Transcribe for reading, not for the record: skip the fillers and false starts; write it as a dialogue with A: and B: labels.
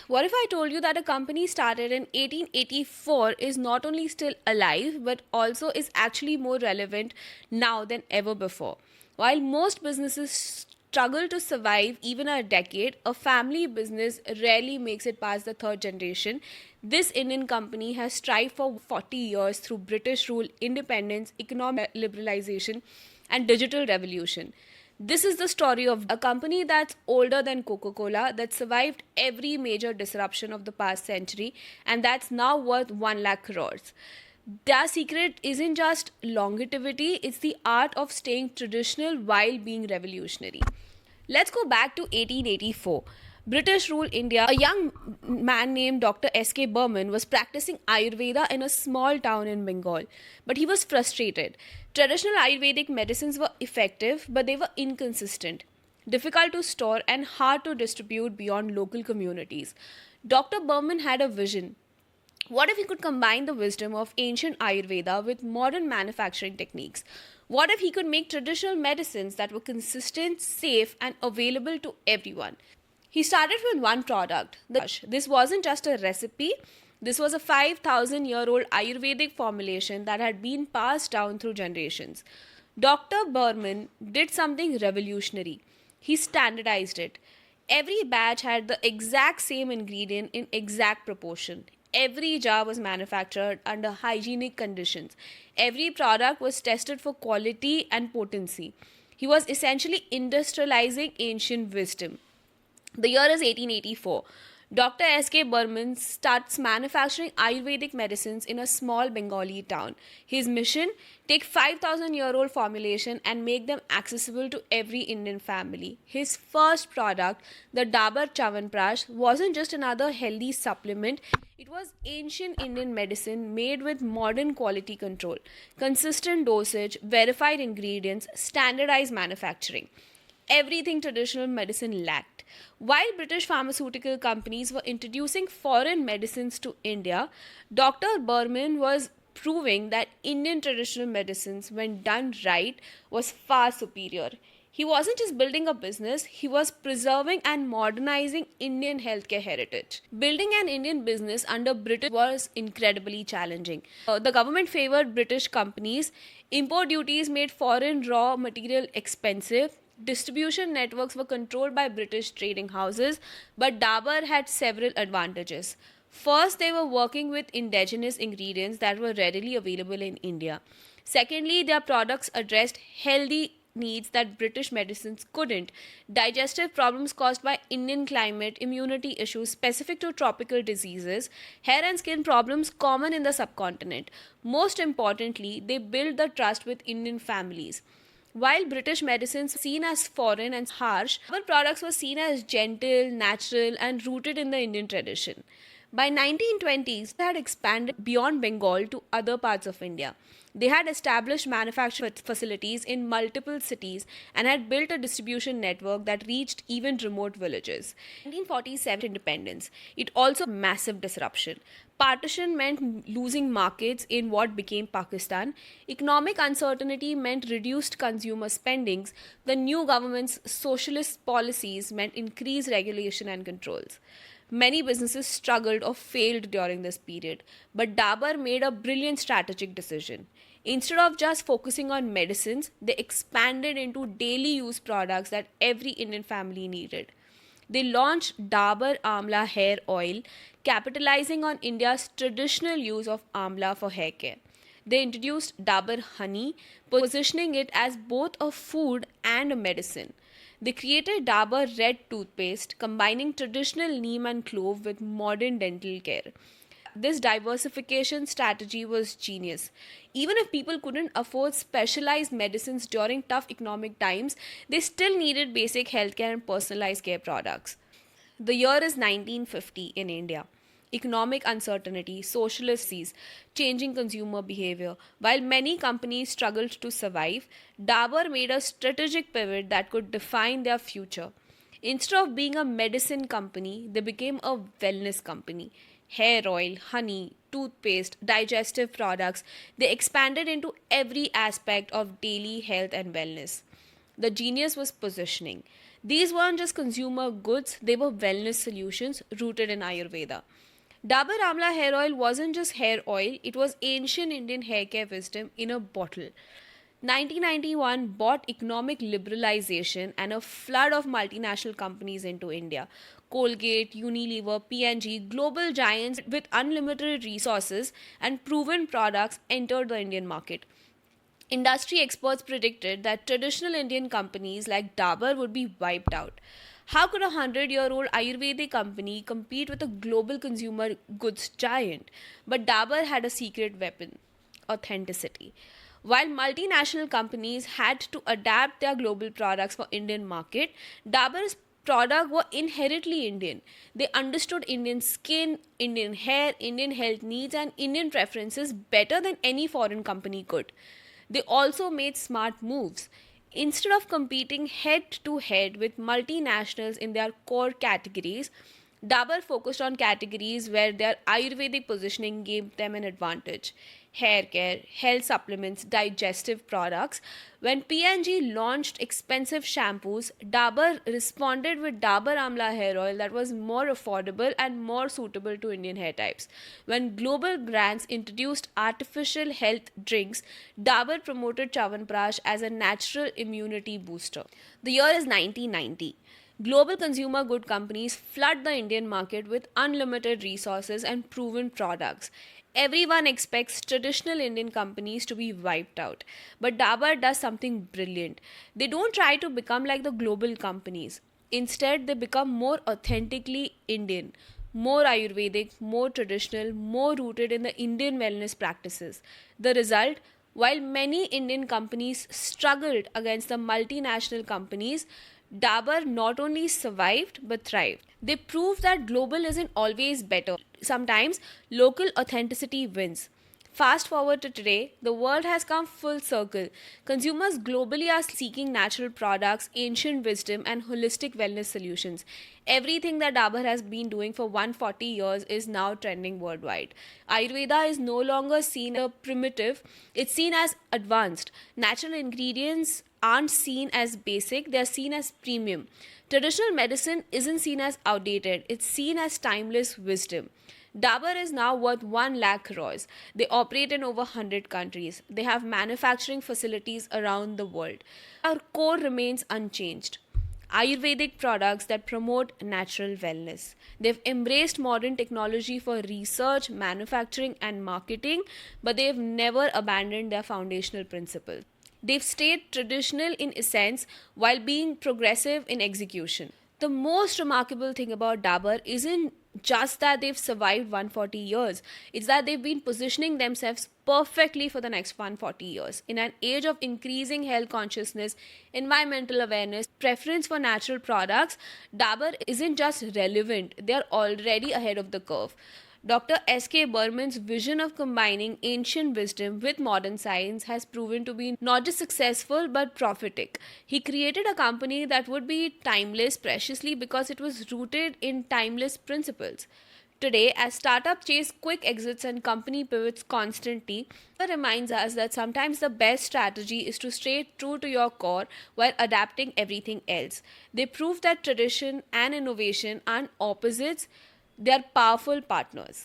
A: What if I told you that a company started in 1884 is not only still alive but also is actually more relevant now than ever before? While most businesses struggle to survive even a decade, a family business rarely makes it past the third generation. This Indian company has strived for 40 years through British rule, independence, economic liberalization, and digital revolution. This is the story of a company that's older than Coca Cola, that survived every major disruption of the past century, and that's now worth 1 lakh crores. Their secret isn't just longevity, it's the art of staying traditional while being revolutionary. Let's go back to 1884. British rule India. A young man named Dr. S.K. Burman was practicing Ayurveda in a small town in Bengal, but he was frustrated. Traditional Ayurvedic medicines were effective, but they were inconsistent, difficult to store, and hard to distribute beyond local communities. Dr. Burman had a vision. What if he could combine the wisdom of ancient Ayurveda with modern manufacturing techniques? What if he could make traditional medicines that were consistent, safe, and available to everyone? He started with one product. This wasn't just a recipe, this was a 5,000-year-old Ayurvedic formulation that had been passed down through generations. Dr. Burman did something revolutionary. He standardized it. Every batch had the exact same ingredient in exact proportion. Every jar was manufactured under hygienic conditions. Every product was tested for quality and potency. He was essentially industrializing ancient wisdom. The year is 1884. Dr. S.K. Burman starts manufacturing Ayurvedic medicines in a small Bengali town. His mission? Take 5,000-year-old formulation and make them accessible to every Indian family. His first product, the Dabur Chyawanprash, wasn't just another healthy supplement. It was ancient Indian medicine made with modern quality control, consistent dosage, verified ingredients, standardized manufacturing. Everything traditional medicine lacked. While British pharmaceutical companies were introducing foreign medicines to India, Dr. Burman was proving that Indian traditional medicines, when done right, was far superior. He wasn't just building a business, he was preserving and modernizing Indian healthcare heritage. Building an Indian business under British was incredibly challenging. The government favored British companies, import duties made foreign raw material expensive, distribution networks were controlled by British trading houses, but Dabur had several advantages. First, they were working with indigenous ingredients that were readily available in India. Secondly, their products addressed healthy needs that British medicines couldn't. Digestive problems caused by Indian climate, immunity issues specific to tropical diseases, hair and skin problems common in the subcontinent. Most importantly, they built the trust with Indian families. While British medicines were seen as foreign and harsh, our products were seen as gentle, natural, and rooted in the Indian tradition. By 1920s, they had expanded beyond Bengal to other parts of India. They had established manufacturing facilities in multiple cities and had built a distribution network that reached even remote villages. 1947 independence. It also massive disruption. Partition meant losing markets in what became Pakistan. Economic uncertainty meant reduced consumer spendings. The new government's socialist policies meant increased regulation and controls. Many businesses struggled or failed during this period, but Dabur made a brilliant strategic decision. Instead of just focusing on medicines, they expanded into daily use products that every Indian family needed. They launched Dabur Amla Hair Oil, capitalizing on India's traditional use of amla for hair care. They introduced Dabur Honey, positioning it as both a food and a medicine. They created Dabur Red toothpaste, combining traditional neem and clove with modern dental care. This diversification strategy was genius. Even if people couldn't afford specialized medicines during tough economic times, they still needed basic healthcare and personalized care products. The year is 1950 in India. Economic uncertainty, socialist seas, changing consumer behavior. While many companies struggled to survive, Dabur made a strategic pivot that could define their future. Instead of being a medicine company, they became a wellness company. Hair oil, honey, toothpaste, digestive products, they expanded into every aspect of daily health and wellness. The genius was positioning. These weren't just consumer goods, they were wellness solutions rooted in Ayurveda. Dabur Amla hair oil wasn't just hair oil, it was ancient Indian hair care wisdom in a bottle. 1991 brought economic liberalization and a flood of multinational companies into India. Colgate, Unilever, P&G, global giants with unlimited resources and proven products entered the Indian market. Industry experts predicted that traditional Indian companies like Dabur would be wiped out. How could a 100-year-old Ayurvedic company compete with a global consumer goods giant? But Dabur had a secret weapon: authenticity. While multinational companies had to adapt their global products for Indian market, Dabur's product were inherently Indian. They understood Indian skin, Indian hair, Indian health needs, and Indian preferences better than any foreign company could. They also made smart moves. Instead of competing head to head with multinationals in their core categories, Dabur focused on categories where their Ayurvedic positioning gave them an advantage: hair care, health supplements, digestive products. When P&G launched expensive shampoos, Dabur responded with Dabur Amla hair oil that was more affordable and more suitable to Indian hair types. When global brands introduced artificial health drinks, Dabur promoted Chyawanprash as a natural immunity booster. The year is 1990. Global consumer good companies flood the Indian market with unlimited resources and proven products. Everyone expects traditional Indian companies to be wiped out. But Dabur does something brilliant. They don't try to become like the global companies. Instead, they become more authentically Indian, more Ayurvedic, more traditional, more rooted in the Indian wellness practices. The result: while many Indian companies struggled against the multinational companies, Dabur not only survived but thrived. They proved that global isn't always better. Sometimes local authenticity wins. Fast forward to today, the world has come full circle. Consumers globally are seeking natural products, ancient wisdom, and holistic wellness solutions. Everything that Dabur has been doing for 140 years is now trending worldwide. Ayurveda is no longer seen as primitive, it's seen as advanced. Natural ingredients aren't seen as basic, they're seen as premium. Traditional medicine isn't seen as outdated, it's seen as timeless wisdom. Dabur is now worth 1 lakh crores. They operate in over 100 countries. They have manufacturing facilities around the world. Our core remains unchanged: Ayurvedic products that promote natural wellness. They've embraced modern technology for research, manufacturing, and marketing, but they've never abandoned their foundational principles. They've stayed traditional in essence while being progressive in execution. The most remarkable thing about Dabur isn't just that they've survived 140 years, it's that they've been positioning themselves perfectly for the next 140 years. In an age of increasing health consciousness, environmental awareness, preference for natural products, Dabur isn't just relevant, they're already ahead of the curve. Dr. S.K. Burman's vision of combining ancient wisdom with modern science has proven to be not just successful but prophetic. He created a company that would be timeless preciously because it was rooted in timeless principles. Today, as startups chase quick exits and company pivots constantly, it reminds us that sometimes the best strategy is to stay true to your core while adapting everything else. They prove that tradition and innovation aren't opposites, they are powerful partners.